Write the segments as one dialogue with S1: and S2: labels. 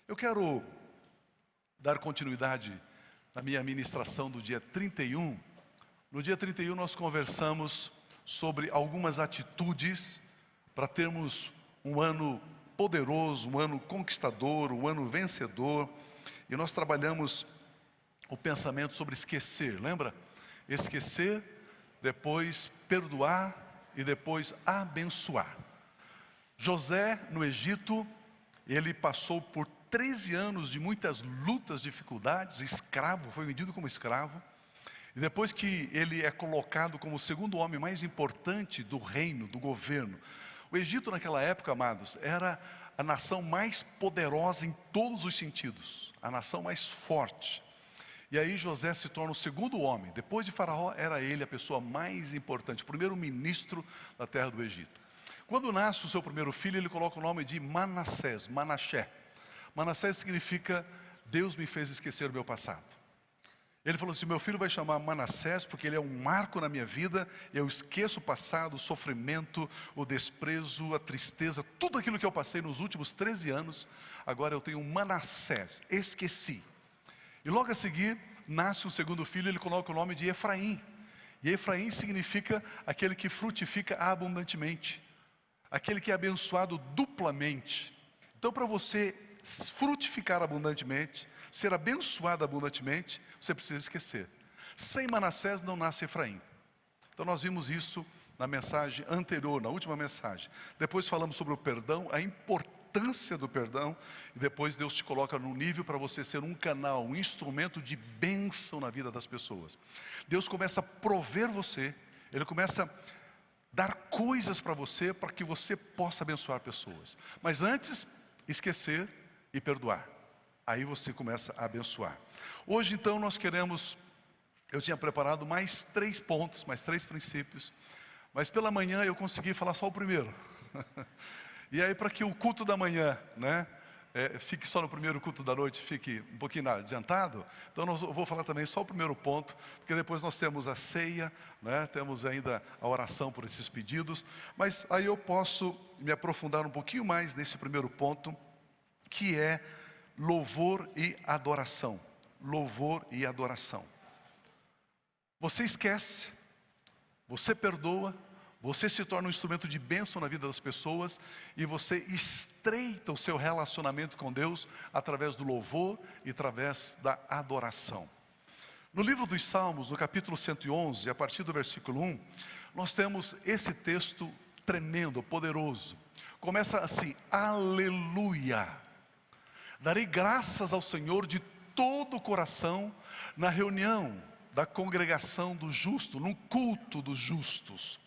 S1: Eu quero dar continuidade na minha ministração do dia 31. No dia 31 nós conversamos sobre algumas atitudes para termos um ano poderoso, um ano conquistador, um ano vencedor. E nós trabalhamos o pensamento sobre esquecer, lembra? Esquecer, depois perdoar e depois abençoar. José, no Egito, ele passou por 13 anos de muitas lutas, dificuldades, escravo, foi vendido como escravo. E depois que ele é colocado como o segundo homem mais importante do reino, do governo. O Egito naquela época, amados, era a nação mais poderosa em todos os sentidos. A nação mais forte. E aí José se torna o segundo homem. Depois de Faraó, era ele a pessoa mais importante, o primeiro ministro da terra do Egito. Quando nasce o seu primeiro filho, ele coloca o nome de Manassés, Manassé. Manassés significa, Deus me fez esquecer o meu passado. Ele falou assim, meu filho vai chamar Manassés porque ele é um marco na minha vida. Eu esqueço o passado, o sofrimento, o desprezo, a tristeza, tudo aquilo que eu passei nos últimos 13 anos. Agora eu tenho um Manassés, esqueci. E logo a seguir, nasce o segundo filho, ele coloca o nome de Efraim. E Efraim significa aquele que frutifica abundantemente. Aquele que é abençoado duplamente. Então para você frutificar abundantemente, ser abençoado abundantemente, você precisa esquecer. Sem Manassés não nasce Efraim. Então nós vimos isso na mensagem anterior, na última mensagem. Depois falamos sobre o perdão, a importância do perdão. E depois Deus te coloca num nível para você ser um canal, um instrumento de bênção na vida das pessoas. Deus começa a prover você, Ele começa a dar coisas para você, para que você possa abençoar pessoas. Mas antes, esquecer e perdoar. Aí você começa a abençoar. Hoje então nós queremos, eu tinha preparado mais 3 pontos, mais 3 princípios. Mas pela manhã eu consegui falar só o primeiro. E aí para que o culto da manhã, fique só no primeiro, culto da noite fique um pouquinho adiantado. Então eu vou falar também só o primeiro ponto, porque depois nós temos a ceia, temos ainda a oração por esses pedidos. Mas aí eu posso me aprofundar um pouquinho mais nesse primeiro ponto, que é louvor e adoração. Louvor e adoração. Você esquece, você perdoa, você se torna um instrumento de bênção na vida das pessoas e você estreita o seu relacionamento com Deus através do louvor e através da adoração. No livro dos Salmos, no capítulo 111, a partir do versículo 1, nós temos esse texto tremendo, poderoso. Começa assim, aleluia. Darei graças ao Senhor de todo o coração na reunião da congregação do justo, no culto dos justos.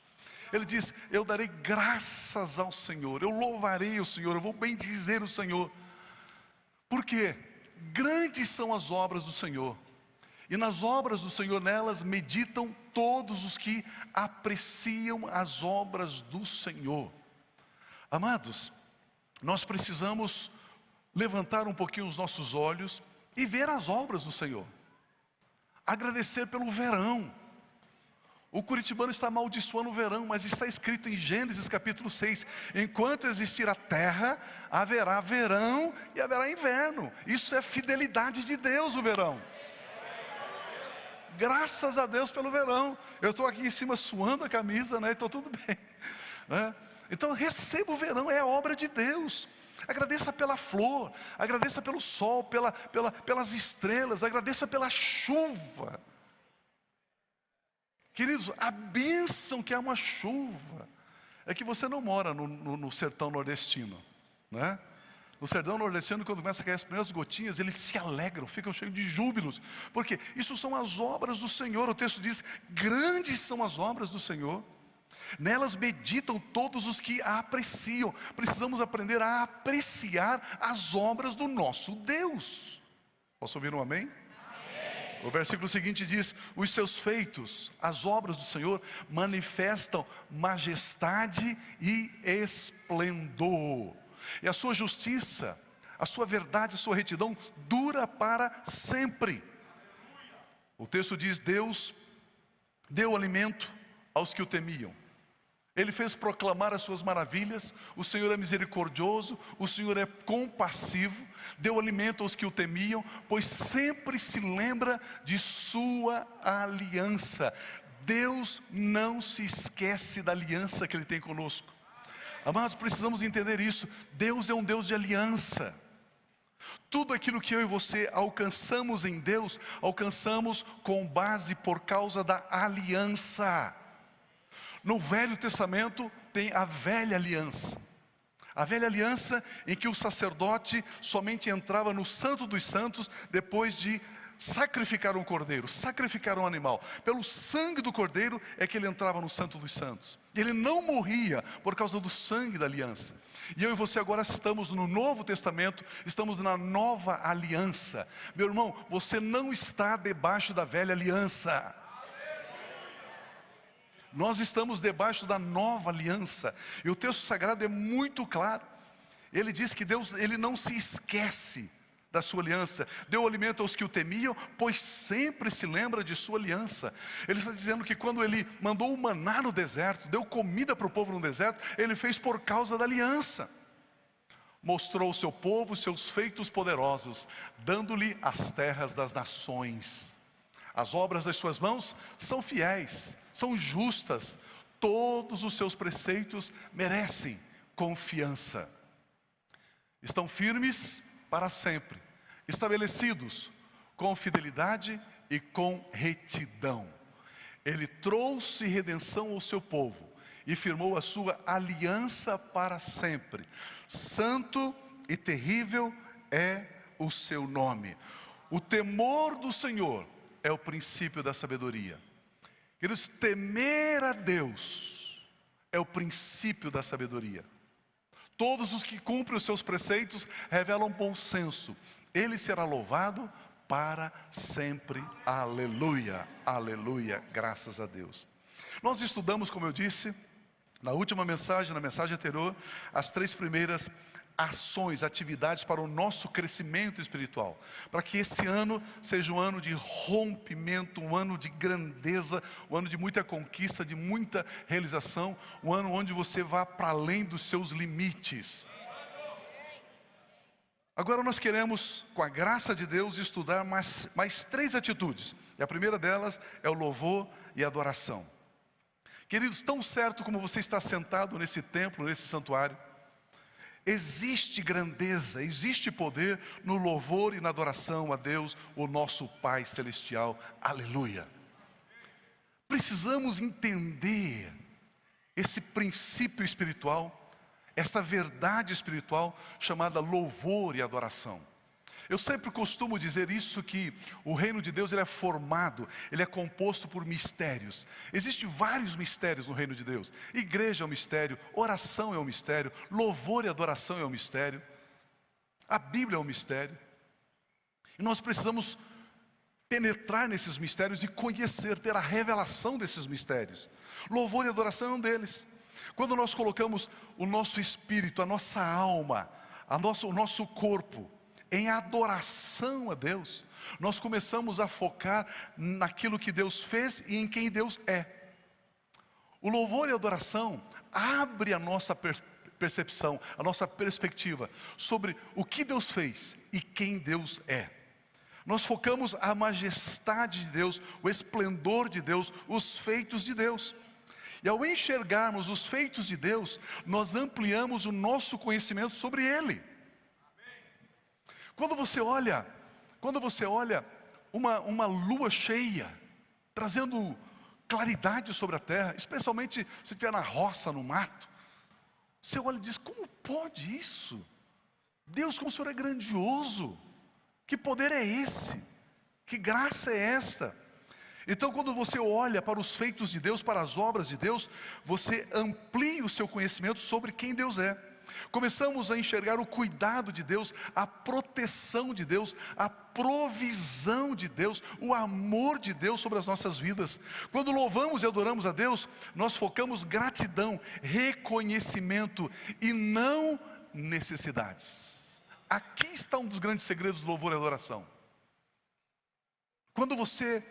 S1: Ele diz, eu darei graças ao Senhor, eu louvarei o Senhor, eu vou bendizer o Senhor. Porque grandes são as obras do Senhor. E nas obras do Senhor, nelas meditam todos os que apreciam as obras do Senhor. Amados, nós precisamos levantar um pouquinho os nossos olhos e ver as obras do Senhor. Agradecer pelo verão. O curitibano está amaldiçoando o verão, mas está escrito em Gênesis capítulo 6, enquanto existir a terra, haverá verão e haverá inverno. Isso é fidelidade de Deus, o verão. Graças a Deus pelo verão. Eu estou aqui em cima suando a camisa, então tudo bem. Então receba o verão, é a obra de Deus. Agradeça pela flor, agradeça pelo sol, pelas estrelas, agradeça pela chuva. Queridos, a bênção que é uma chuva, é que você não mora no sertão nordestino, No sertão nordestino, quando começa a cair as primeiras gotinhas, eles se alegram, ficam cheios de júbilos, porque isso são as obras do Senhor. O texto diz, grandes são as obras do Senhor. Nelas meditam todos os que a apreciam. Precisamos aprender a apreciar as obras do nosso Deus. Posso ouvir um amém? Amém. O versículo seguinte diz, os seus feitos, as obras do Senhor, manifestam majestade e esplendor. E a sua justiça, a sua verdade, a sua retidão dura para sempre. O texto diz, Deus deu alimento aos que o temiam. Ele fez proclamar as suas maravilhas. O Senhor é misericordioso, o Senhor é compassivo, deu alimento aos que o temiam, pois sempre se lembra de sua aliança. Deus não se esquece da aliança que Ele tem conosco. Amados, precisamos entender isso. Deus é um Deus de aliança. Tudo aquilo que eu e você alcançamos em Deus, alcançamos com base por causa da aliança. No Velho Testamento tem a velha aliança. A velha aliança em que o sacerdote somente entrava no Santo dos Santos depois de sacrificar um cordeiro, sacrificar um animal. Pelo sangue do cordeiro é que ele entrava no Santo dos Santos. Ele não morria por causa do sangue da aliança. E eu e você agora estamos no Novo Testamento, estamos na nova aliança. Meu irmão, você não está debaixo da velha aliança. Nós estamos debaixo da nova aliança. E o texto sagrado é muito claro. Ele diz que Deus, Ele não se esquece da sua aliança. Deu alimento aos que o temiam, pois sempre se lembra de sua aliança. Ele está dizendo que quando Ele mandou o maná no deserto, deu comida para o povo no deserto, Ele fez por causa da aliança. Mostrou ao seu povo seus feitos poderosos, dando-lhe as terras das nações. As obras das suas mãos são fiéis, são justas, todos os seus preceitos merecem confiança. Estão firmes para sempre, estabelecidos com fidelidade e com retidão. Ele trouxe redenção ao seu povo e firmou a sua aliança para sempre. Santo e terrível é o seu nome. O temor do Senhor é o princípio da sabedoria. Queridos, temer a Deus é o princípio da sabedoria. Todos os que cumprem os seus preceitos revelam bom senso. Ele será louvado para sempre. Aleluia, aleluia, graças a Deus. Nós estudamos, como eu disse, na última mensagem, na mensagem anterior, as 3 primeiras ações, atividades para o nosso crescimento espiritual, para que esse ano seja um ano de rompimento, um ano de grandeza, um ano de muita conquista, de muita realização, um ano onde você vá para além dos seus limites. Agora nós queremos, com a graça de Deus, estudar mais 3 atitudes, e a primeira delas é o louvor e a adoração. Queridos, tão certo como você está sentado nesse templo, nesse santuário, existe grandeza, existe poder no louvor e na adoração a Deus, o nosso Pai Celestial. Aleluia. Precisamos entender esse princípio espiritual, essa verdade espiritual chamada louvor e adoração. Eu sempre costumo dizer isso, que o reino de Deus ele é formado, ele é composto por mistérios. Existem vários mistérios no reino de Deus. Igreja é um mistério, oração é um mistério, louvor e adoração é um mistério. A Bíblia é um mistério. E nós precisamos penetrar nesses mistérios e conhecer, ter a revelação desses mistérios. Louvor e adoração é um deles. Quando nós colocamos o nosso espírito, a nossa alma, o nosso corpo em adoração a Deus, nós começamos a focar naquilo que Deus fez e em quem Deus é. O louvor e a adoração abre a nossa percepção, a nossa perspectiva sobre o que Deus fez e quem Deus é. Nós focamos a majestade de Deus, o esplendor de Deus, os feitos de Deus. E ao enxergarmos os feitos de Deus, nós ampliamos o nosso conhecimento sobre Ele. Quando você olha uma lua cheia, trazendo claridade sobre a terra, especialmente se estiver na roça, no mato, você olha e diz: como pode isso? Deus, como o Senhor é grandioso, que poder é esse? Que graça é esta? Então, quando você olha para os feitos de Deus, para as obras de Deus, você amplia o seu conhecimento sobre quem Deus é. Começamos a enxergar o cuidado de Deus, a proteção de Deus, a provisão de Deus, o amor de Deus sobre as nossas vidas. Quando louvamos e adoramos a Deus, nós focamos gratidão, reconhecimento e não necessidades. Aqui está um dos grandes segredos do louvor e adoração. Quando você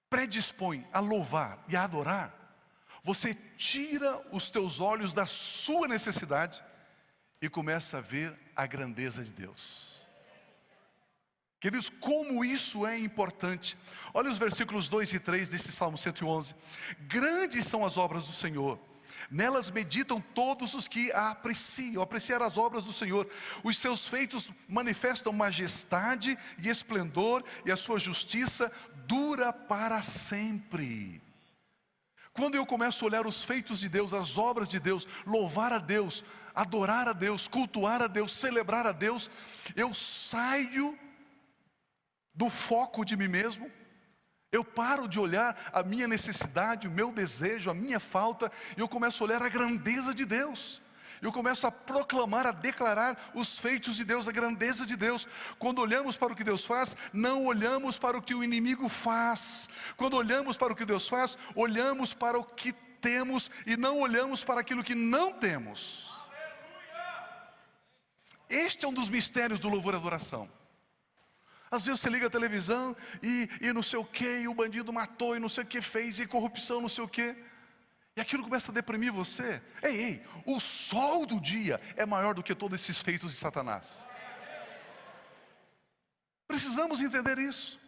S1: predispõe a louvar e a adorar, você tira os teus olhos da sua necessidade e começa a ver a grandeza de Deus. Queridos, como isso é importante. Olha os versículos 2 e 3 desse Salmo 111. Grandes são as obras do Senhor, nelas meditam todos os que a apreciam. Apreciar as obras do Senhor. Os seus feitos manifestam majestade e esplendor, e a sua justiça dura para sempre. Quando eu começo a olhar os feitos de Deus, as obras de Deus, louvar a Deus, adorar a Deus, cultuar a Deus, celebrar a Deus, eu saio do foco de mim mesmo, eu paro de olhar a minha necessidade, o meu desejo, a minha falta, e eu começo a olhar a grandeza de Deus. Eu começo a proclamar, a declarar os feitos de Deus, a grandeza de Deus. Quando olhamos para o que Deus faz, não olhamos para o que o inimigo faz. Quando olhamos para o que Deus faz, olhamos para o que temos e não olhamos para aquilo que não temos. Este é um dos mistérios do louvor e adoração. Às vezes você liga a televisão e não sei o que, e o bandido matou e não sei o que fez, e corrupção não sei o que, e aquilo começa a deprimir você. Ei, o sol do dia é maior do que todos esses feitos de Satanás. Precisamos entender isso.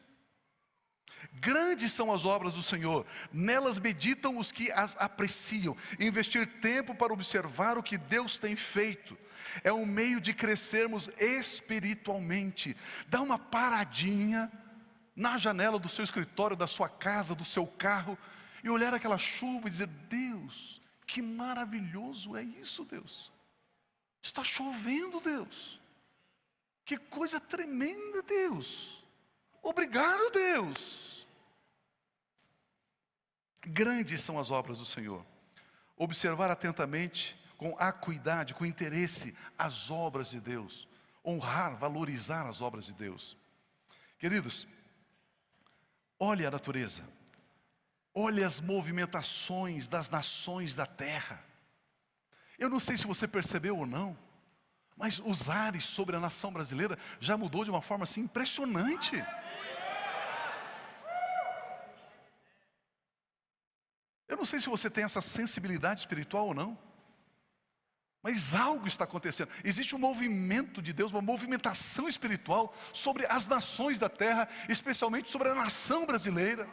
S1: Grandes são as obras do Senhor, nelas meditam os que as apreciam. Investir tempo para observar o que Deus tem feito é um meio de crescermos espiritualmente. Dá uma paradinha na janela do seu escritório, da sua casa, do seu carro, e olhar aquela chuva e dizer: Deus, que maravilhoso é isso, Deus. Está chovendo, Deus. Que coisa tremenda, Deus. Obrigado, Deus. Grandes são as obras do Senhor. Observar atentamente, com acuidade, com interesse, as obras de Deus. Honrar, valorizar as obras de Deus. Queridos, olhe a natureza. Olhe as movimentações das nações da terra. Eu não sei se você percebeu ou não, mas os ares sobre a nação brasileira já mudou de uma forma assim impressionante. Eu não sei se você tem essa sensibilidade espiritual ou não, mas algo está acontecendo. Existe um movimento de Deus, uma movimentação espiritual sobre as nações da terra, especialmente sobre a nação brasileira.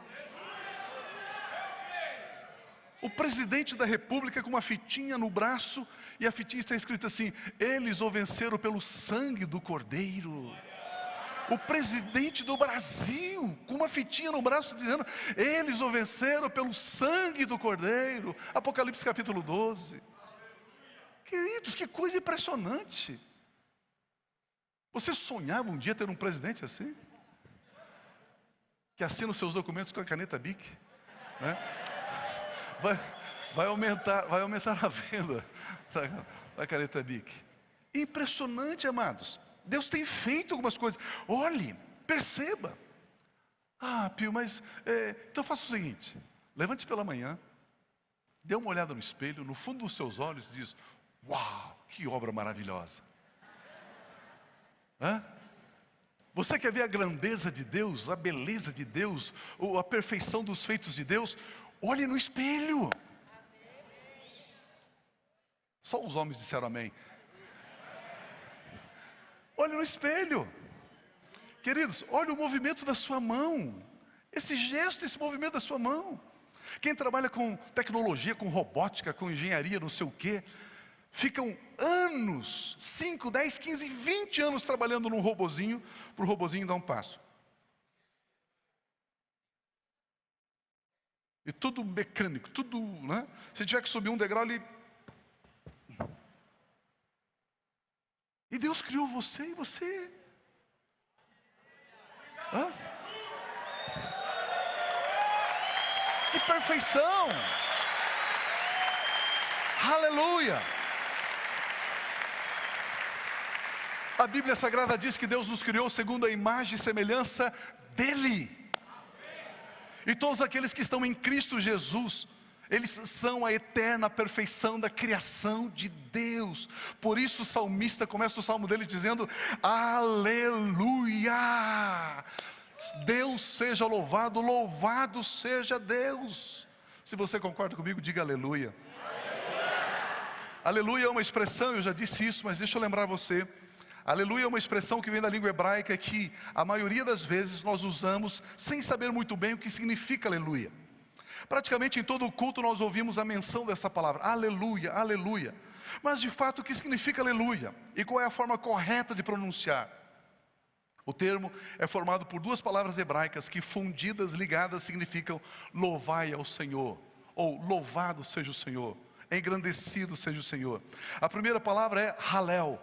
S1: O presidente da república com uma fitinha no braço, e a fitinha está escrita assim: eles o venceram pelo sangue do Cordeiro. O presidente do Brasil com uma fitinha no braço dizendo: eles o venceram pelo sangue do Cordeiro. Apocalipse capítulo 12. Queridos, que coisa impressionante. Você sonhava um dia ter um presidente assim? Que assina os seus documentos com a caneta Bic, né? Vai aumentar a venda da caneta Bic. Impressionante, amados. Deus tem feito algumas coisas. Olhe, perceba. Ah, Pio, mas então faça o seguinte: levante pela manhã, dê uma olhada no espelho, no fundo dos seus olhos, e diz: uau, que obra maravilhosa. Você quer ver a grandeza de Deus, a beleza de Deus, ou a perfeição dos feitos de Deus? Olhe no espelho. Só os homens disseram amém. Olhe no espelho. Queridos, olhe o movimento da sua mão. Esse gesto, esse movimento da sua mão. Quem trabalha com tecnologia, com robótica, com engenharia, não sei o quê, ficam anos, 5, 10, 15, 20 anos trabalhando num robozinho, para o robozinho dar um passo. E tudo mecânico, tudo, né? Se tiver que subir um degrau ali. E Deus criou você e você. Que perfeição! Aleluia! A Bíblia Sagrada diz que Deus nos criou segundo a imagem e semelhança dEle. E todos aqueles que estão em Cristo Jesus, eles são a eterna perfeição da criação de Deus. Por isso o salmista começa o salmo dele dizendo: aleluia! Deus seja louvado, louvado seja Deus. Se você concorda comigo, diga aleluia. Aleluia é uma expressão, eu já disse isso, mas deixa eu lembrar você. Aleluia é uma expressão que vem da língua hebraica que a maioria das vezes nós usamos sem saber muito bem o que significa aleluia. Praticamente em todo o culto nós ouvimos a menção dessa palavra, aleluia, aleluia. Mas de fato o que significa aleluia? E qual é a forma correta de pronunciar? O termo é formado por duas palavras hebraicas que fundidas, ligadas, significam louvai ao Senhor, ou louvado seja o Senhor, engrandecido seja o Senhor. A primeira palavra é halel.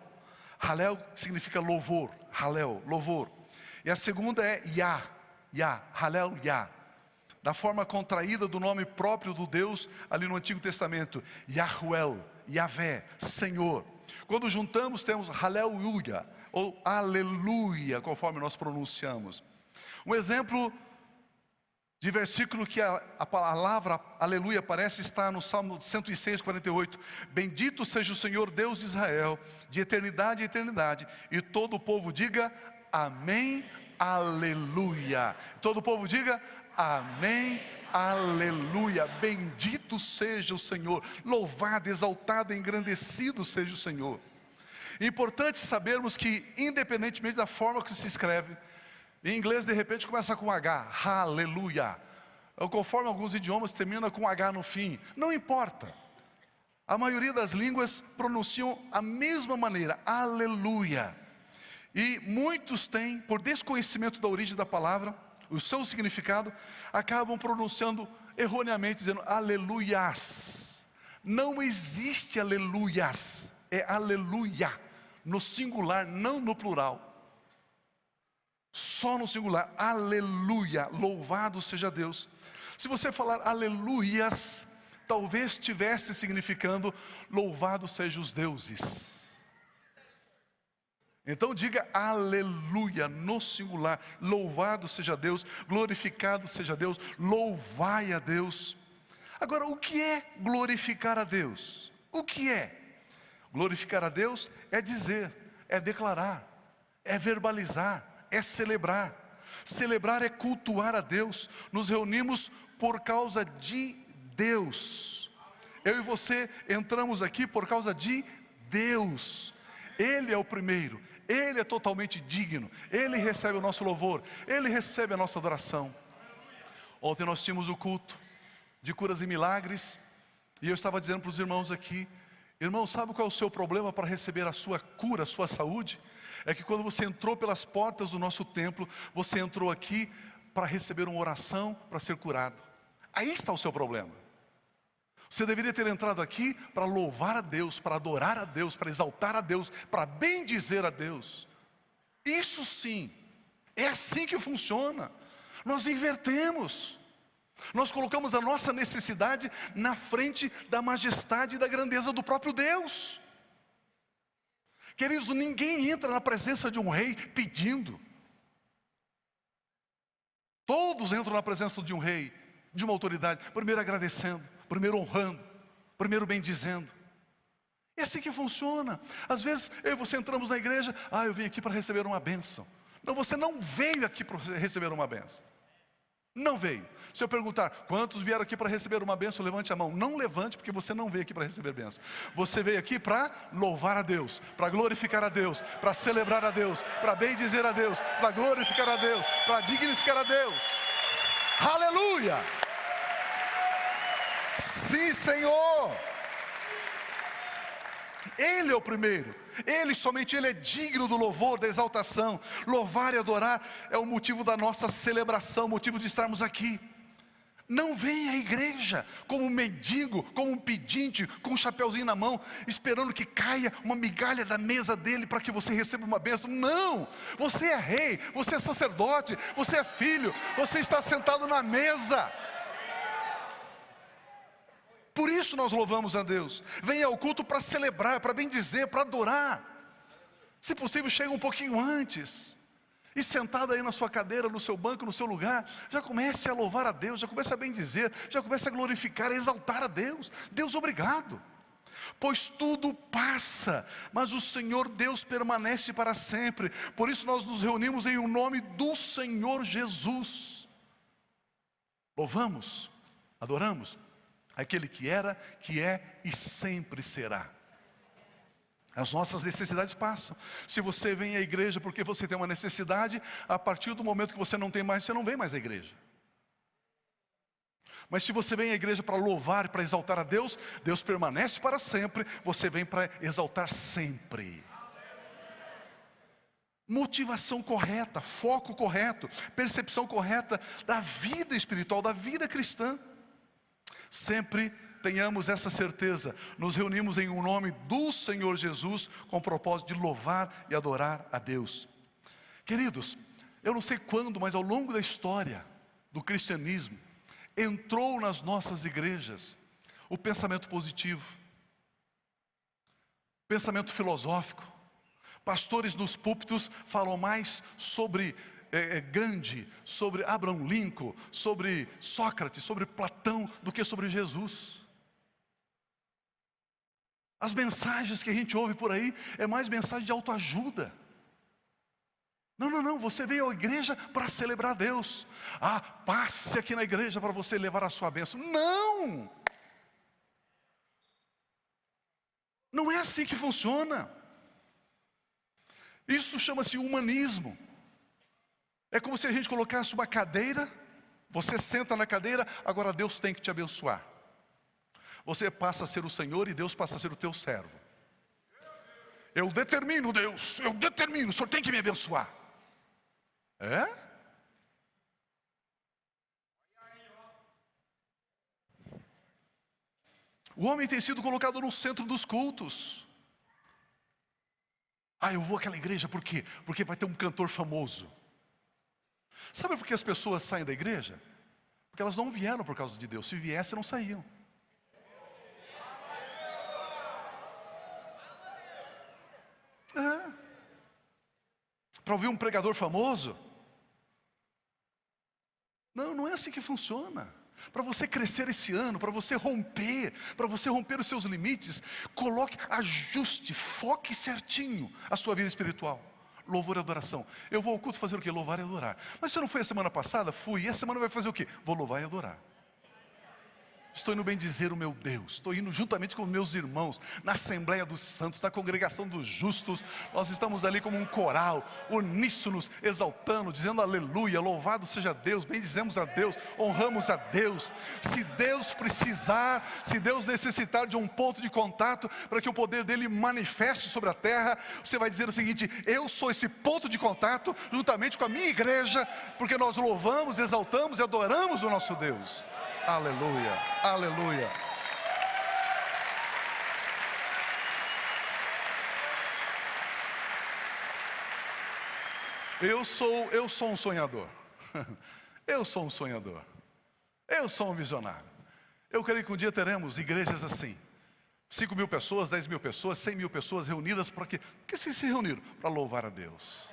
S1: Halel significa louvor, halel, louvor. E a segunda é Yah, halel, Yah. Da forma contraída do nome próprio do Deus, ali no Antigo Testamento, Yahuel, Yahvé, Senhor. Quando juntamos temos Haleluia, ou Aleluia, conforme nós pronunciamos. Um exemplo de versículo que a palavra Aleluia aparece está no Salmo 106, 48. Bendito seja o Senhor Deus de Israel, de eternidade a eternidade. E todo o povo diga Amém, Aleluia. Todo o povo diga Amém, aleluia, bendito seja o Senhor, louvado, exaltado, engrandecido seja o Senhor. É importante sabermos que, independentemente da forma que se escreve, em inglês de repente começa com H, aleluia, ou conforme alguns idiomas termina com H no fim, não importa. A maioria das línguas pronunciam a mesma maneira, aleluia. E muitos têm, por desconhecimento da origem da palavra, o seu significado, acabam pronunciando erroneamente, dizendo aleluias. Não existe aleluias, é aleluia, no singular, não no plural. Só no singular, aleluia, louvado seja Deus. Se você falar aleluias, talvez estivesse significando louvado sejam os deuses. Então diga aleluia no singular, louvado seja Deus, glorificado seja Deus, louvai a Deus. Agora, o que é glorificar a Deus? O que é? Glorificar a Deus é dizer, é declarar, é verbalizar, é celebrar. Celebrar é cultuar a Deus. Nos reunimos por causa de Deus. Eu e você entramos aqui por causa de Deus. Ele é o primeiro. Ele é totalmente digno, Ele recebe o nosso louvor, Ele recebe a nossa adoração. Ontem nós tínhamos o culto de curas e milagres, e eu estava dizendo para os irmãos aqui, irmão, sabe qual é o seu problema para receber a sua cura, a sua saúde? É que quando você entrou pelas portas do nosso templo, você entrou aqui para receber uma oração, para ser curado. Aí está o seu problema. Você deveria ter entrado aqui para louvar a Deus, para adorar a Deus, para exaltar a Deus, para bendizer a Deus. Isso sim, é assim que funciona. Nós invertemos. Nós colocamos a nossa necessidade na frente da majestade e da grandeza do próprio Deus. Queridos, ninguém entra na presença de um rei pedindo. Todos entram na presença de um rei, de uma autoridade, primeiro agradecendo, primeiro honrando, primeiro bendizendo. É assim que funciona. Às vezes eu e você entramos na igreja, eu vim aqui para receber uma bênção. Não, você não veio aqui para receber uma bênção. Não veio. Se eu perguntar, quantos vieram aqui para receber uma bênção, levante a mão. Não levante, porque você não veio aqui para receber bênção. Você veio aqui para louvar a Deus, para glorificar a Deus, para celebrar a Deus, para bendizer a Deus, para glorificar a Deus, para dignificar a Deus. Aleluia! Sim, Senhor. Ele é o primeiro. Ele, somente Ele é digno do louvor, da exaltação. Louvar e adorar é o motivo da nossa celebração, o motivo de estarmos aqui. Não vem à igreja como um mendigo, como um pedinte, com um chapeuzinho na mão, esperando que caia uma migalha da mesa dele para que você receba uma bênção. Não, você é rei, você é sacerdote, você é filho, você está sentado na mesa. Por isso nós louvamos a Deus. Venha ao culto para celebrar, para bendizer, para adorar. Se possível, chega um pouquinho antes. E sentado aí na sua cadeira, no seu banco, no seu lugar, já comece a louvar a Deus, já comece a bendizer, já comece a glorificar, a exaltar a Deus. Deus, obrigado. Pois tudo passa, mas o Senhor Deus permanece para sempre. Por isso nós nos reunimos em o nome do Senhor Jesus. Louvamos, adoramos, Aquele que era, que é e sempre será. As nossas necessidades passam. Se você vem à igreja porque você tem uma necessidade, a partir do momento que você não tem mais, você não vem mais à igreja. Mas se você vem à igreja para louvar e para exaltar a Deus, Deus permanece para sempre, você vem para exaltar sempre. Motivação correta, foco correto, percepção correta da vida espiritual, da vida cristã. Sempre tenhamos essa certeza, nos reunimos em nome do Senhor Jesus, com o propósito de louvar e adorar a Deus. Queridos, eu não sei quando, mas ao longo da história do cristianismo, entrou nas nossas igrejas o pensamento positivo, pensamento filosófico. Pastores nos púlpitos falam mais sobre Gandhi, sobre Abraham Lincoln, sobre Sócrates, sobre Platão, do que sobre Jesus. As mensagens que a gente ouve por aí é mais mensagem de autoajuda. Não, você veio à igreja para celebrar a Deus. Passe aqui na igreja para você levar a sua bênção. Não é assim que funciona. Isso chama-se humanismo. É como se a gente colocasse uma cadeira, você senta na cadeira, agora Deus tem que te abençoar. Você passa a ser o Senhor e Deus passa a ser o teu servo. Eu determino, Deus, o Senhor tem que me abençoar. O homem tem sido colocado no centro dos cultos. Eu vou àquela igreja por quê? Porque vai ter um cantor famoso. Sabe por que as pessoas saem da igreja? Porque elas não vieram por causa de Deus. Se viessem, não saíam. Para ouvir um pregador famoso? Não é assim que funciona. Para você crescer esse ano, para você romper os seus limites, ajuste, foque certinho a sua vida espiritual. Louvor e adoração. Eu vou ao culto fazer o quê? Louvar e adorar. Mas se eu não fui a semana passada? Fui. E a semana vai fazer o quê? Vou louvar e adorar. Estou indo bendizer o meu Deus. Estou indo juntamente com meus irmãos na Assembleia dos Santos, na Congregação dos Justos. Nós estamos ali como um coral, uníssonos, exaltando, dizendo aleluia, louvado seja Deus, bendizemos a Deus, honramos a Deus. Se Deus precisar, se Deus necessitar de um ponto de contato para que o poder dele manifeste sobre a terra, você vai dizer o seguinte: eu sou esse ponto de contato juntamente com a minha igreja, porque nós louvamos, exaltamos e adoramos o nosso Deus. Aleluia, aleluia. Eu sou um sonhador. Eu sou um sonhador. Eu sou um visionário. Eu creio que um dia teremos igrejas assim. 5.000 pessoas, 10.000 pessoas, 100.000 pessoas reunidas para quê? Porque se reuniram para louvar a Deus,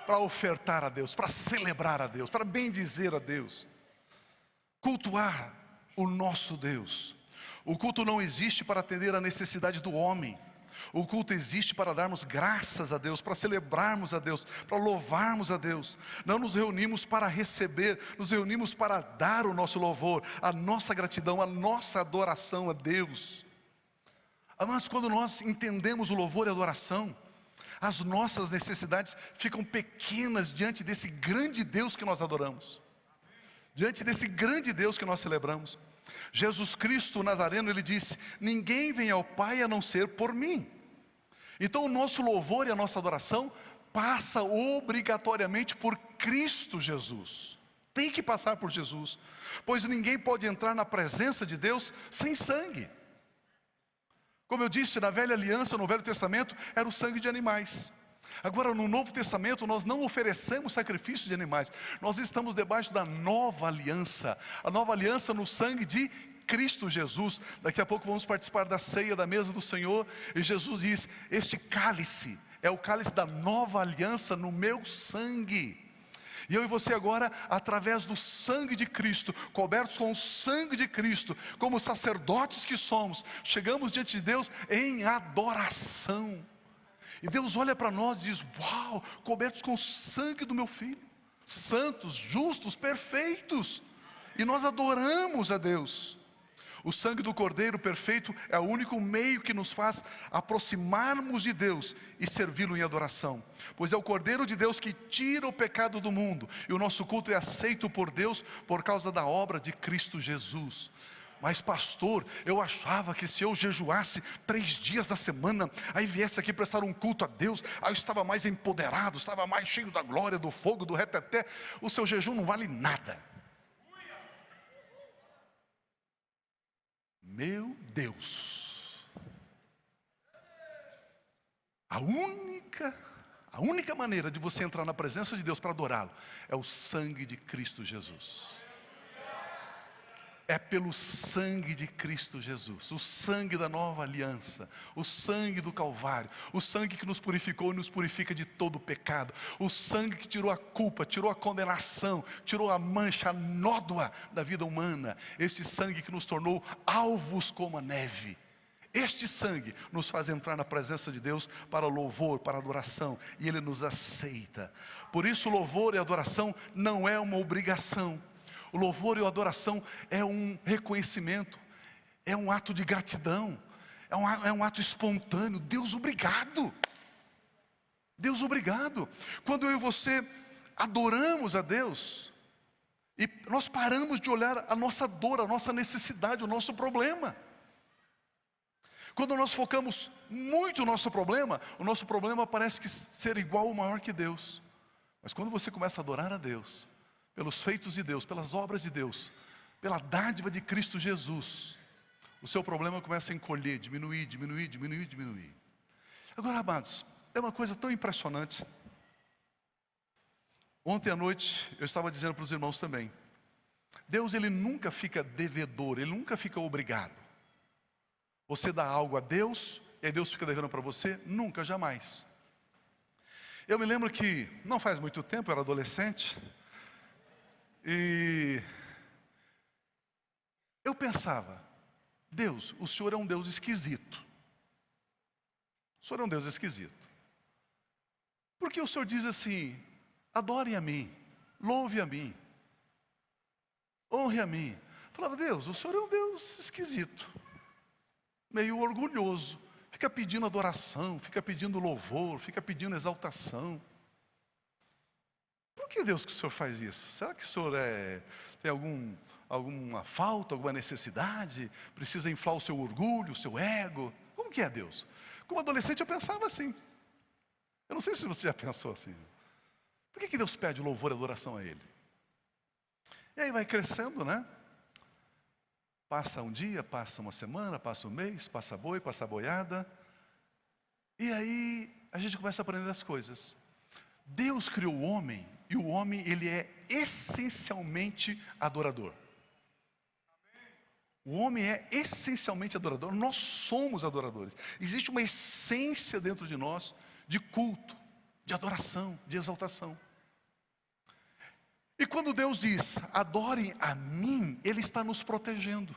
S1: para ofertar a Deus, para celebrar a Deus, para bendizer a Deus, cultuar o nosso Deus. O culto não existe para atender a necessidade do homem. O culto existe para darmos graças a Deus, para celebrarmos a Deus, para louvarmos a Deus. Não nos reunimos para receber, nos reunimos para dar o nosso louvor, a nossa gratidão, a nossa adoração a Deus. Mas quando nós entendemos o louvor e a adoração, as nossas necessidades ficam pequenas diante desse grande Deus que nós adoramos, diante desse grande Deus que nós celebramos. Jesus Cristo, o Nazareno, ele disse: ninguém vem ao Pai a não ser por mim. Então o nosso louvor e a nossa adoração passa obrigatoriamente por Cristo Jesus. Tem que passar por Jesus, pois ninguém pode entrar na presença de Deus sem sangue. Como eu disse, na velha aliança, no Velho Testamento, era o sangue de animais. Agora no Novo Testamento nós não oferecemos sacrifícios de animais. Nós estamos debaixo da nova aliança. A nova aliança no sangue de Cristo Jesus. Daqui a pouco vamos participar da ceia, da mesa do Senhor. E Jesus diz: este cálice é o cálice da nova aliança no meu sangue. E eu e você agora, através do sangue de Cristo, cobertos com o sangue de Cristo, como sacerdotes que somos, chegamos diante de Deus em adoração. E Deus olha para nós e diz: uau, cobertos com o sangue do meu Filho, santos, justos, perfeitos. e nós adoramos a Deus. O sangue do Cordeiro perfeito é o único meio que nos faz aproximarmos de Deus e servi-lo em adoração, pois é o Cordeiro de Deus que tira o pecado do mundo, e o nosso culto é aceito por Deus por causa da obra de Cristo Jesus. Mas pastor, eu achava que se eu jejuasse 3 dias da semana, aí viesse aqui prestar um culto a Deus, aí eu estava mais empoderado, estava mais cheio da glória, do fogo, do reteté. O seu jejum não vale nada. Meu Deus, a única maneira de você entrar na presença de Deus para adorá-lo é o sangue de Cristo Jesus. É pelo sangue de Cristo Jesus, o sangue da nova aliança, o sangue do Calvário, o sangue que nos purificou e nos purifica de todo o pecado, o sangue que tirou a culpa, tirou a condenação, tirou a mancha, a nódoa da vida humana, este sangue que nos tornou alvos como a neve. Este sangue nos faz entrar na presença de Deus para louvor, para adoração, e Ele nos aceita. Por isso louvor e adoração não é uma obrigação. O louvor e a adoração é um reconhecimento, é um ato de gratidão, é um ato espontâneo. Deus, obrigado. Deus, obrigado. Quando eu e você adoramos a Deus, e nós paramos de olhar a nossa dor, a nossa necessidade, o nosso problema. Quando nós focamos muito no o nosso problema parece que ser igual ou maior que Deus. Mas quando você começa a adorar a Deus, pelos feitos de Deus, pelas obras de Deus, pela dádiva de Cristo Jesus, o seu problema começa a encolher, diminuir. Agora, amados, é uma coisa tão impressionante. Ontem à noite, eu estava dizendo para os irmãos também, Deus, Ele nunca fica devedor, Ele nunca fica obrigado. Você dá algo a Deus, e aí Deus fica devendo para você? Nunca, jamais. Eu me lembro que, não faz muito tempo, eu era adolescente, e eu pensava, Deus, o Senhor é um Deus esquisito. O Senhor é um Deus esquisito. Porque o Senhor diz assim, adore a mim, louve a mim, honre a mim. Eu falava, Deus, o Senhor é um Deus esquisito, meio orgulhoso, fica pedindo adoração, fica pedindo louvor, fica pedindo exaltação. Por que, Deus, que o Senhor faz isso? Será que o Senhor tem alguma falta, alguma necessidade? Precisa inflar o seu orgulho, o seu ego? Como que é, Deus? Como adolescente eu pensava assim. Eu não sei se você já pensou assim. Por que Deus pede louvor e adoração a Ele? E aí vai crescendo, né? Passa um dia, passa uma semana, passa um mês, passa boi, passa boiada. E aí a gente começa a aprender as coisas. Deus criou o homem, e o homem, ele é essencialmente adorador. O homem é essencialmente adorador, nós somos adoradores. Existe uma essência dentro de nós, de culto, de adoração, de exaltação. E quando Deus diz, adorem a mim, Ele está nos protegendo.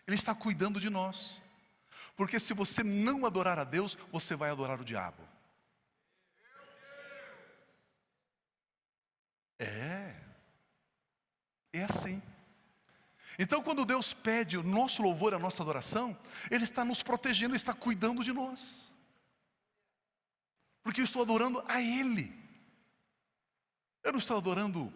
S1: Ele está cuidando de nós. Porque se você não adorar a Deus, você vai adorar o diabo. É assim. Então quando Deus pede o nosso louvor, a nossa adoração, Ele está nos protegendo, Ele está cuidando de nós. Porque eu estou adorando a Ele. Eu não estou adorando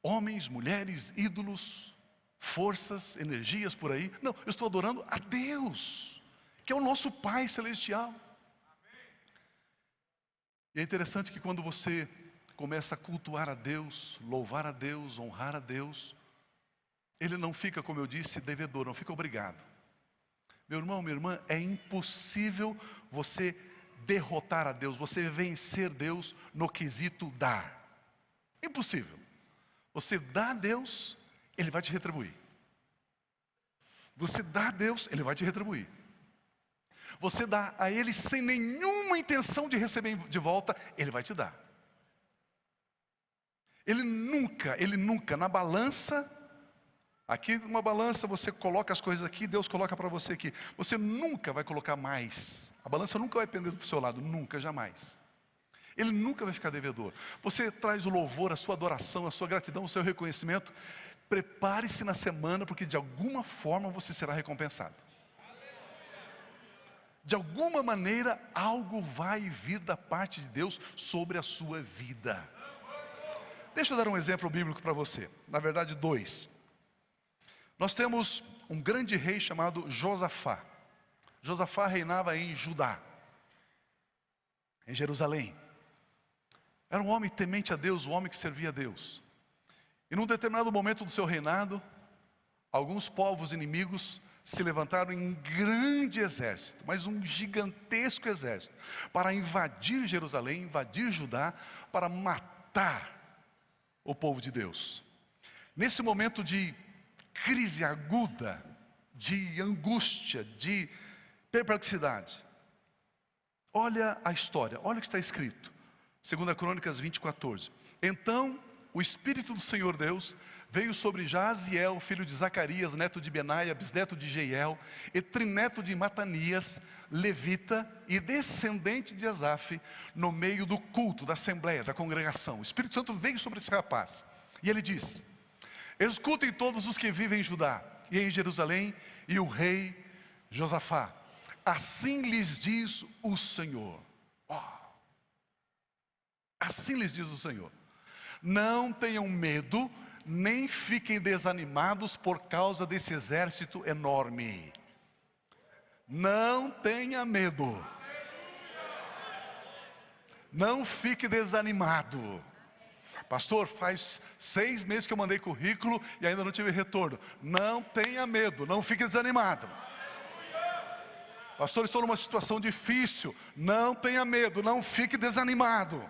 S1: homens, mulheres, ídolos, forças, energias por aí. Não, eu estou adorando a Deus, que é o nosso Pai Celestial. E é interessante que quando você começa a cultuar a Deus, louvar a Deus, honrar a Deus, Ele não fica, como eu disse, devedor, não fica obrigado. Meu irmão, minha irmã, é impossível você derrotar a Deus, você vencer Deus no quesito dar. Impossível. Você dá a Deus, Ele vai te retribuir. Você dá a Deus, Ele vai te retribuir. Você dá a Ele sem nenhuma intenção de receber de volta, Ele vai te dar. Ele nunca, na balança, aqui uma balança você coloca as coisas aqui, Deus coloca para você aqui. Você nunca vai colocar mais. A balança nunca vai pender para o seu lado, nunca, jamais. Ele nunca vai ficar devedor. Você traz o louvor, a sua adoração, a sua gratidão, o seu reconhecimento. Prepare-se na semana, porque de alguma forma você será recompensado. De alguma maneira, algo vai vir da parte de Deus sobre a sua vida. Deixa eu dar um exemplo bíblico para você. Na verdade, 2. Nós temos um grande rei chamado Josafá. Josafá reinava em Judá, em Jerusalém. Era um homem temente a Deus, um homem que servia a Deus. E num determinado momento do seu reinado, alguns povos inimigos se levantaram em grande exército, mas um gigantesco exército, para invadir Jerusalém, invadir Judá, para matar o povo de Deus. Nesse momento de crise aguda, de angústia, de perplexidade, olha a história, olha o que está escrito. 2 Crônicas 20:14. Então o Espírito do Senhor Deus veio sobre Jaziel, filho de Zacarias, neto de Benaia, bisneto de Jeiel, e trineto de Matanias, levita e descendente de Asaf, no meio do culto, da assembleia, da congregação. O Espírito Santo veio sobre esse rapaz, e ele diz: escutem todos os que vivem em Judá e em Jerusalém, e o rei Josafá, assim lhes diz o Senhor. Assim lhes diz o Senhor: não tenham medo, nem fiquem desanimados por causa desse exército enorme. Não tenha medo. Não fique desanimado. Pastor, faz 6 meses que eu mandei currículo e ainda não tive retorno. Não tenha medo, não fique desanimado. Pastor, estou numa situação difícil. Não tenha medo, não fique desanimado.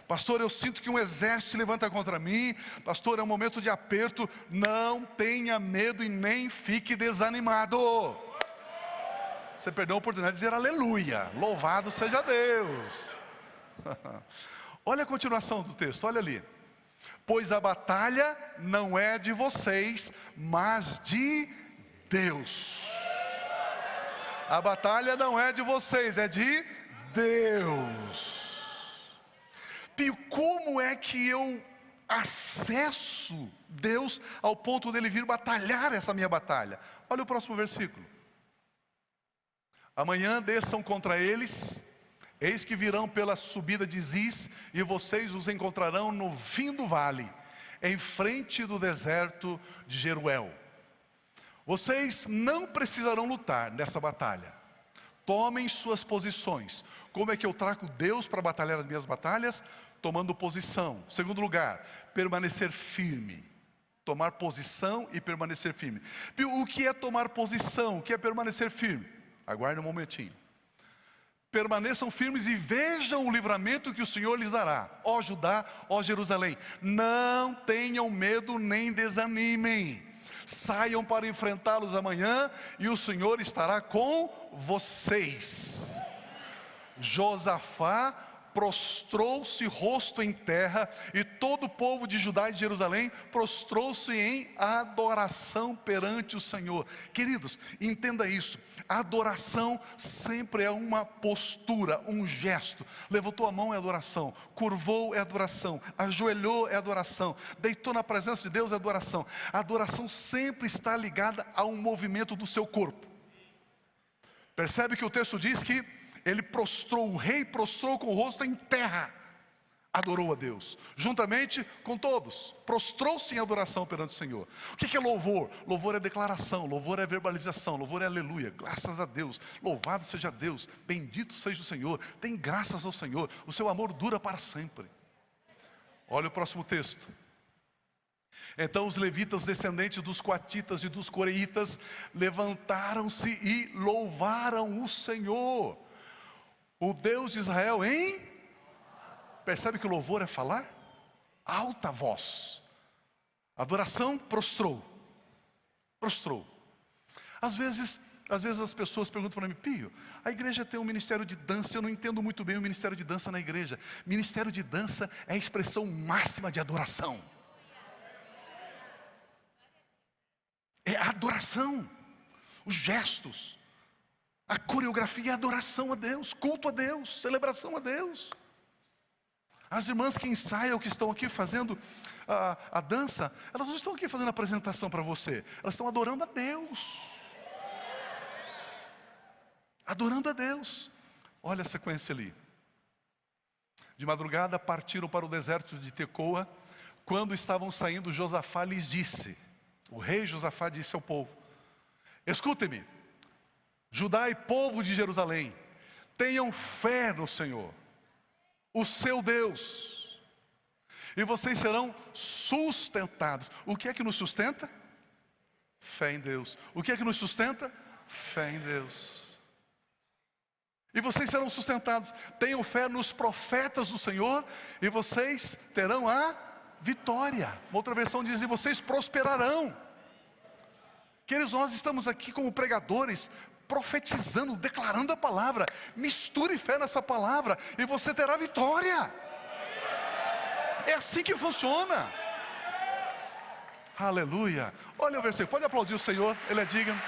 S1: Pastor, eu sinto que um exército se levanta contra mim. Pastor, é um momento de aperto. Não tenha medo e nem fique desanimado. Você perdeu a oportunidade de dizer aleluia. Louvado seja Deus. Olha a continuação do texto, olha ali. Pois a batalha não é de vocês, mas de Deus. A batalha não é de vocês, é de Deus. Pio, como é que eu acesso Deus ao ponto dele vir batalhar essa minha batalha? Olha o próximo versículo. Amanhã desçam contra eles, eis que virão pela subida de Ziz, e vocês os encontrarão no fim do vale, em frente do deserto de Jeruel. Vocês não precisarão lutar nessa batalha. Tomem suas posições. Como é que eu trago Deus para batalhar as minhas batalhas? Tomando posição. Segundo lugar, permanecer firme. Tomar posição e permanecer firme. O que é tomar posição? O que é permanecer firme? Aguarde um momentinho. Permaneçam firmes e vejam o livramento que o Senhor lhes dará, ó Judá, ó Jerusalém. Não tenham medo nem desanimem. Saiam para enfrentá-los amanhã e o Senhor estará com vocês. Josafá prostrou-se rosto em terra, e todo o povo de Judá e de Jerusalém prostrou-se em adoração perante o Senhor. Queridos, entenda isso. A adoração sempre é uma postura, um gesto. Levantou a mão é adoração, curvou é adoração, ajoelhou é adoração, deitou na presença de Deus é adoração. A adoração sempre está ligada a um movimento do seu corpo. Percebe que o texto diz que ele prostrou, o rei prostrou com o rosto em terra, adorou a Deus, juntamente com todos, prostrou-se em adoração perante o Senhor. O que é louvor? Louvor é declaração, louvor é verbalização, louvor é aleluia, graças a Deus, louvado seja Deus, bendito seja o Senhor, tem graças ao Senhor, o seu amor dura para sempre. Olha o próximo texto. Então os levitas, descendentes dos coatitas e dos coreitas, levantaram-se e louvaram o Senhor, o Deus de Israel, em... Percebe que o louvor é falar? Alta voz. Adoração, prostrou. Prostrou. Às vezes as pessoas perguntam para mim: Pio, a igreja tem um ministério de dança, eu não entendo muito bem o ministério de dança na igreja. Ministério de dança é a expressão máxima de adoração. É a adoração, os gestos, a coreografia é adoração a Deus, culto a Deus, celebração a Deus. As irmãs que ensaiam, que estão aqui fazendo a dança, elas não estão aqui fazendo a apresentação para você, elas estão adorando a Deus. Adorando a Deus. Olha a sequência ali. De madrugada partiram para o deserto de Tecoa. Quando estavam saindo, Josafá lhes disse, o rei Josafá disse ao povo: escutem-me, Judá e povo de Jerusalém, tenham fé no Senhor, o seu Deus, e vocês serão sustentados. O que é que nos sustenta? Fé em Deus. O que é que nos sustenta? Fé em Deus. E vocês serão sustentados. Tenham fé nos profetas do Senhor, e vocês terão a vitória. Uma outra versão diz: e vocês prosperarão. Queridos, nós estamos aqui como pregadores, profetizando, declarando a palavra. Misture fé nessa palavra e você terá vitória. É assim que funciona. Aleluia. Olha o versículo, pode aplaudir o Senhor, Ele é digno.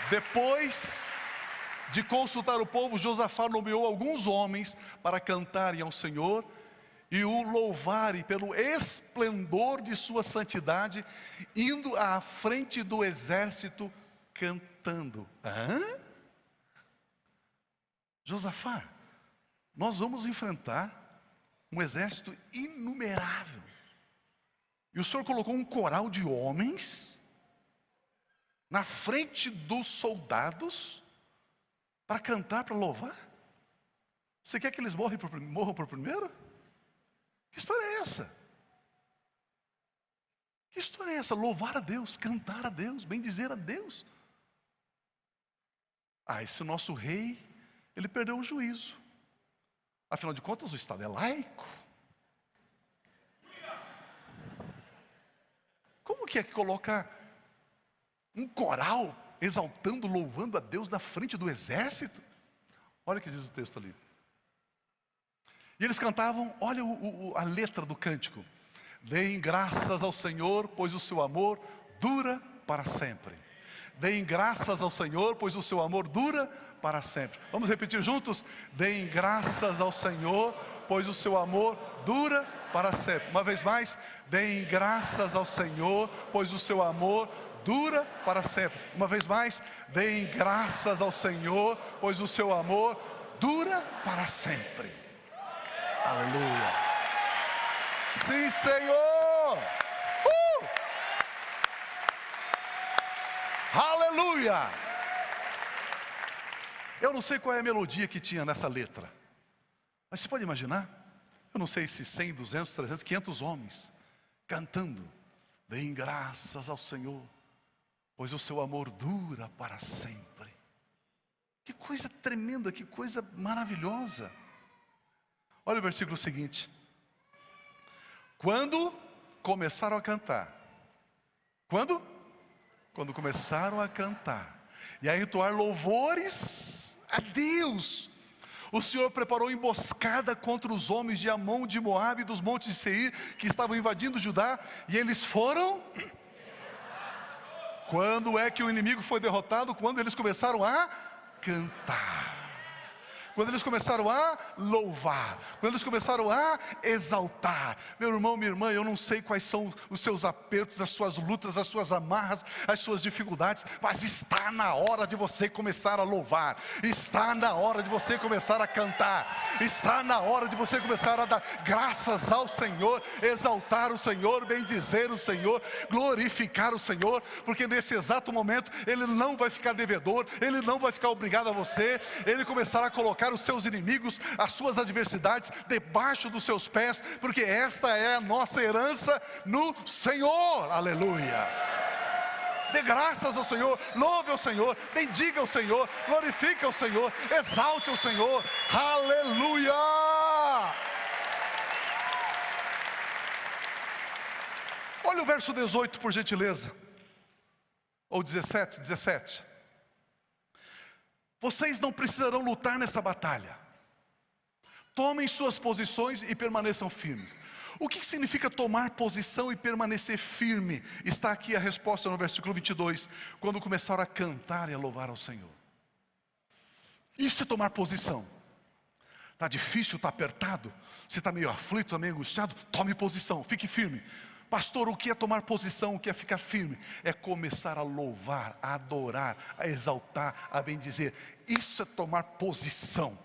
S1: Depois de consultar o povo, Josafá nomeou alguns homens para cantarem ao Senhor e o louvarem pelo esplendor de sua santidade, indo à frente do exército cantando. Josafá, nós vamos enfrentar um exército inumerável, e o Senhor colocou um coral de homens na frente dos soldados para cantar, para louvar? Você quer que eles morram por primeiro? Que história é essa? Que história é essa? Louvar a Deus, cantar a Deus, bendizer a Deus. Esse nosso rei, ele perdeu o juízo. Afinal de contas, o Estado é laico. Como que coloca um coral exaltando, louvando a Deus na frente do exército? Olha o que diz o texto ali. E eles cantavam, olha a letra do cântico: deem graças ao Senhor, pois o seu amor dura para sempre. Deem graças ao Senhor, pois o seu amor dura para sempre. Vamos repetir juntos? Deem graças ao Senhor, pois o seu amor dura para sempre. Uma vez mais, deem graças ao Senhor, pois o seu amor dura para sempre. Uma vez mais, deem graças ao Senhor, pois o seu amor dura para sempre. Aleluia. Sim, Senhor. Aleluia. Eu não sei qual é a melodia que tinha nessa letra, mas você pode imaginar? Eu não sei se 100, 200, 300, 500 homens cantando: deem graças ao Senhor, pois o seu amor dura para sempre. Que coisa tremenda, que coisa maravilhosa. Olha o versículo seguinte. Quando começaram a cantar. Quando começaram a cantar e a entoar louvores a Deus, o Senhor preparou emboscada contra os homens de Amon, de Moabe e dos montes de Seir, que estavam invadindo Judá, e eles foram... Quando é que o inimigo foi derrotado? Quando eles começaram a cantar, quando eles começaram a louvar, quando eles começaram a exaltar. Meu irmão, minha irmã, eu não sei quais são os seus apertos, as suas lutas, as suas amarras, as suas dificuldades, mas está na hora de você começar a louvar, está na hora de você começar a cantar, está na hora de você começar a dar graças ao Senhor, exaltar o Senhor, bendizer o Senhor, glorificar o Senhor, porque nesse exato momento Ele não vai ficar devedor, Ele não vai ficar obrigado a você, Ele começará a colocar os seus inimigos, as suas adversidades debaixo dos seus pés, porque esta é a nossa herança no Senhor. Aleluia. Dê graças ao Senhor, louve ao Senhor, bendiga ao Senhor, glorifique ao Senhor, exalte ao Senhor. Aleluia. Olha o verso 18, por gentileza, ou 17. Vocês não precisarão lutar nessa batalha. Tomem suas posições e permaneçam firmes. O que significa tomar posição e permanecer firme? Está aqui a resposta no versículo 22, quando começaram a cantar e a louvar ao Senhor. Isso é tomar posição. Está difícil, está apertado, você está meio aflito, está meio angustiado, tome posição, fique firme. Pastor, o que é tomar posição, o que é ficar firme? É começar a louvar, a adorar, a exaltar, a bendizer. Isso é tomar posição.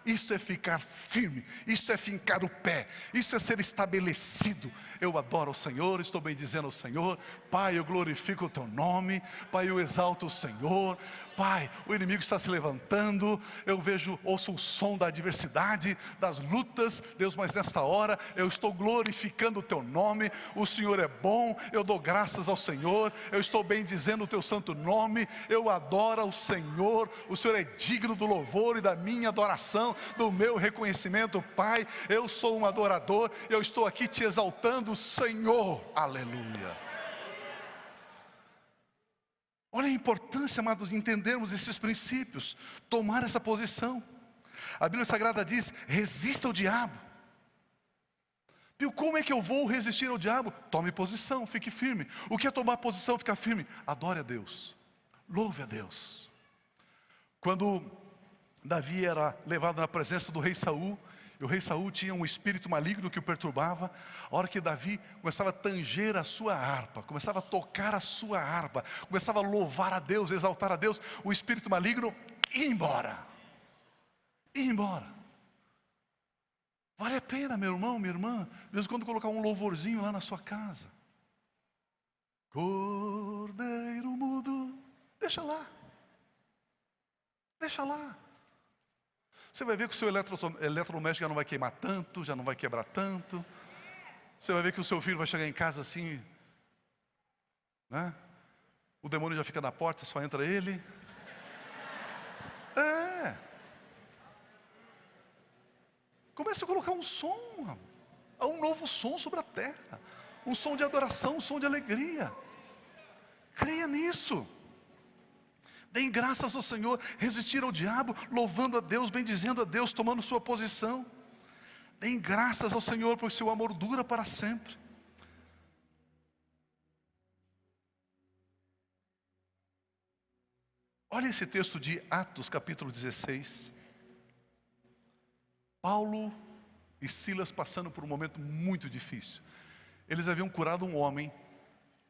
S1: Isso é ficar firme, isso é fincar o pé, isso é ser estabelecido. Eu adoro o Senhor, estou bendizendo o Senhor. Pai, eu glorifico o teu nome. Pai, eu exalto o Senhor. Pai, o inimigo está se levantando, eu ouço o som da adversidade, das lutas, Deus, mas nesta hora eu estou glorificando o teu nome. O Senhor é bom, eu dou graças ao Senhor, eu estou bendizendo o teu santo nome, eu adoro o Senhor é digno do louvor e da minha adoração, do meu reconhecimento. Pai, eu sou um adorador, eu estou aqui te exaltando, Senhor, aleluia. Olha a importância, amados, de entendermos esses princípios, tomar essa posição. A Bíblia Sagrada diz, resista ao diabo. E como é que eu vou resistir ao diabo? Tome posição, fique firme. O que é tomar posição, ficar firme? Adore a Deus, louve a Deus. Quando Davi era levado na presença do rei Saul, e o rei Saul tinha um espírito maligno que o perturbava. A hora que Davi começava a tanger a sua harpa, começava a tocar a sua harpa, começava a louvar a Deus, exaltar a Deus, o espírito maligno ia embora. Ia embora. Vale a pena, meu irmão, minha irmã, de vez em quando colocar um louvorzinho lá na sua casa. Cordeiro mudo, deixa lá. Deixa lá. Você vai ver que o seu eletrodoméstico já não vai queimar tanto, já não vai quebrar tanto. Você vai ver que o seu filho vai chegar em casa assim, né? O demônio já fica na porta, só entra ele. Comece a colocar um som, um novo som sobre a terra. Um som de adoração, um som de alegria. Creia nisso. Deem graças ao Senhor, resistir ao diabo, louvando a Deus, bendizendo a Deus, tomando sua posição. Deem graças ao Senhor, porque seu amor dura para sempre. Olha esse texto de Atos, capítulo 16. Paulo e Silas passando por um momento muito difícil. Eles haviam curado um homem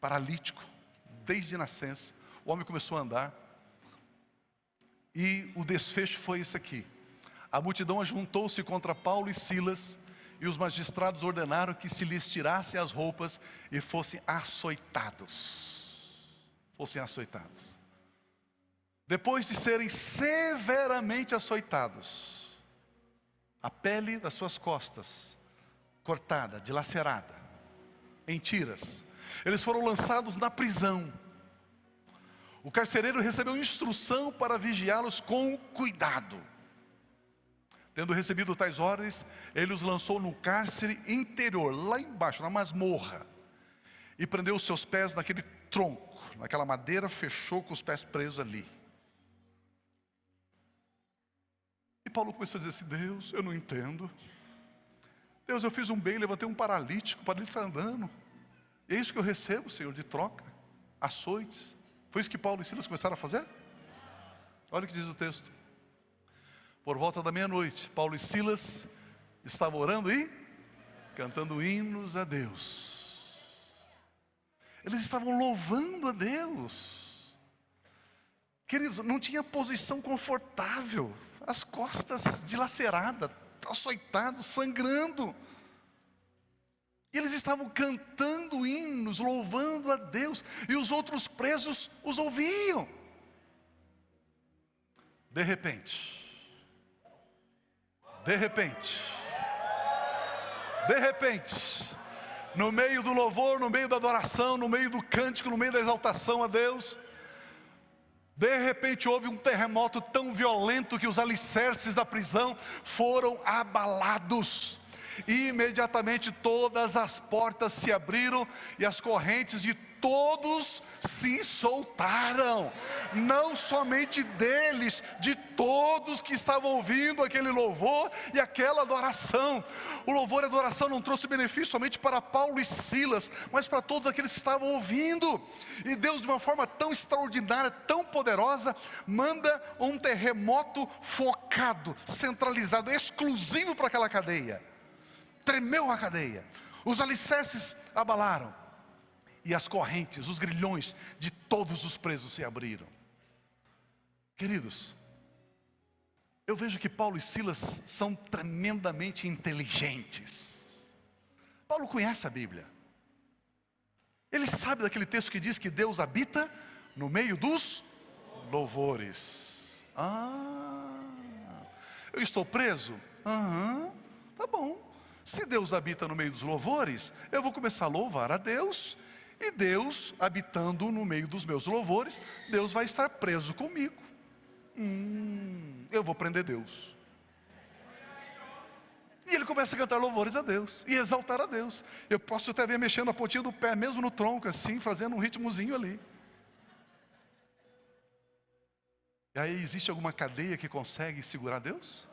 S1: paralítico, desde nascença. O homem começou a andar. E o desfecho foi esse aqui. A multidão ajuntou-se contra Paulo e Silas, e os magistrados ordenaram que se lhes tirassem as roupas e fossem açoitados. Depois de serem severamente açoitados, a pele das suas costas cortada, dilacerada, em tiras, eles foram lançados na prisão. O carcereiro recebeu instrução para vigiá-los com cuidado. Tendo recebido tais ordens, ele os lançou no cárcere interior, lá embaixo, na masmorra, e prendeu os seus pés naquele tronco, naquela madeira, fechou com os pés presos ali. E Paulo começou a dizer assim: Deus, eu não entendo. Deus, eu fiz um bem, levantei um paralítico, o paralítico está andando. E é isso que eu recebo, Senhor, de troca, açoites. Foi isso que Paulo e Silas começaram a fazer? Olha o que diz o texto. Por volta da meia-noite, Paulo e Silas estavam orando e cantando hinos a Deus. Eles estavam louvando a Deus. Queridos, não tinha posição confortável. As costas dilaceradas, açoitados, sangrando. E eles estavam cantando hinos, louvando a Deus, e os outros presos os ouviam. De repente, no meio do louvor, no meio da adoração, no meio do cântico, no meio da exaltação a Deus, de repente houve um terremoto tão violento que os alicerces da prisão foram abalados. E imediatamente todas as portas se abriram e as correntes de todos se soltaram. Não somente deles, de todos que estavam ouvindo aquele louvor e aquela adoração. O louvor e a adoração não trouxe benefício somente para Paulo e Silas, mas para todos aqueles que estavam ouvindo. E Deus, de uma forma tão extraordinária, tão poderosa, manda um terremoto focado, centralizado, exclusivo para aquela cadeia. Tremeu a cadeia, os alicerces abalaram, e as correntes, os grilhões de todos os presos se abriram. Queridos, eu vejo que Paulo e Silas são tremendamente inteligentes. Paulo conhece a Bíblia. Ele sabe daquele texto que diz que Deus habita no meio dos louvores. Eu estou preso? Tá bom. Se Deus habita no meio dos louvores, eu vou começar a louvar a Deus. E Deus, habitando no meio dos meus louvores, Deus vai estar preso comigo. Eu vou prender Deus. E ele começa a cantar louvores a Deus e exaltar a Deus. Eu posso até ver mexendo a pontinha do pé, mesmo no tronco, assim, fazendo um ritmozinho ali. E aí, existe alguma cadeia que consegue segurar Deus?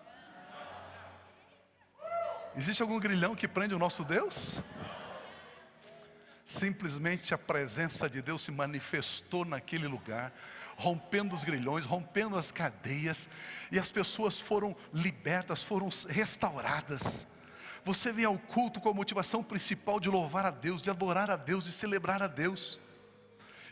S1: Existe algum grilhão que prende o nosso Deus? Simplesmente a presença de Deus se manifestou naquele lugar, rompendo os grilhões, rompendo as cadeias, e as pessoas foram libertas, foram restauradas. Você vem ao culto com a motivação principal de louvar a Deus, de adorar a Deus, de celebrar a Deus.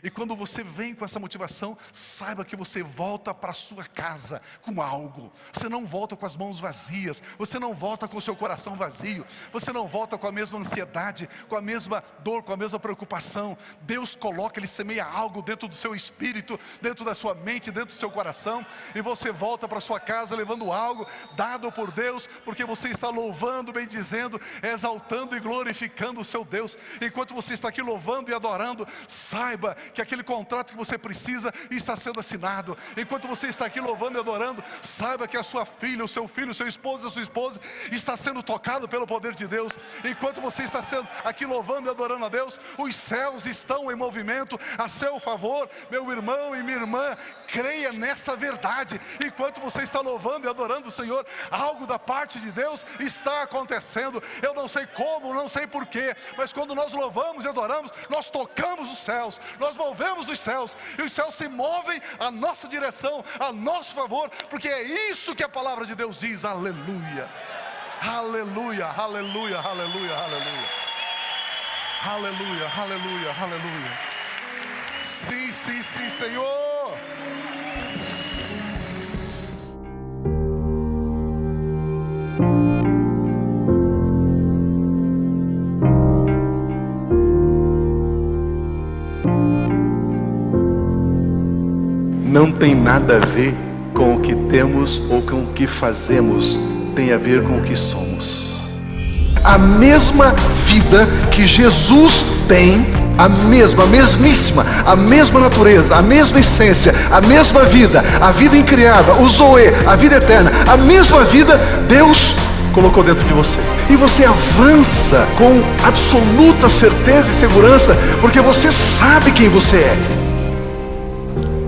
S1: E quando você vem com essa motivação, saiba que você volta para a sua casa com algo. Você não volta com as mãos vazias, você não volta com o seu coração vazio, você não volta com a mesma ansiedade, com a mesma dor, com a mesma preocupação. Deus coloca, Ele semeia algo dentro do seu espírito, dentro da sua mente, dentro do seu coração, e você volta para a sua casa levando algo dado por Deus, porque você está louvando, bendizendo, exaltando e glorificando o seu Deus. Enquanto você está aqui louvando e adorando, saiba que aquele contrato que você precisa está sendo assinado. Enquanto você está aqui louvando e adorando, saiba que a sua filha, o seu esposo, a sua esposa está sendo tocado pelo poder de Deus. Enquanto você está sendo aqui louvando e adorando a Deus, os céus estão em movimento a seu favor. Meu irmão e minha irmã, creia nesta verdade. Enquanto você está louvando e adorando o Senhor, algo da parte de Deus está acontecendo. Eu não sei como, não sei porquê, mas quando nós louvamos e adoramos, nós tocamos os céus, nós movemos os céus, e os céus se movem à nossa direção, a nosso favor, porque é isso que a palavra de Deus diz. Aleluia, aleluia, aleluia, aleluia, aleluia, aleluia, aleluia, aleluia. Sim, sim, sim, Senhor.
S2: Não tem nada a ver com o que temos ou com o que fazemos, tem a ver com o que somos. A mesma vida que Jesus tem, a mesmíssima, a mesma natureza, a mesma essência, a mesma vida, a vida incriada, o Zoe, a vida eterna, a mesma vida Deus colocou dentro de você. E você avança com absoluta certeza e segurança, porque você sabe quem você é.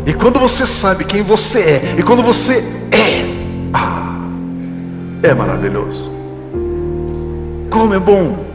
S2: E quando você sabe quem você é, e quando você é maravilhoso. Como é bom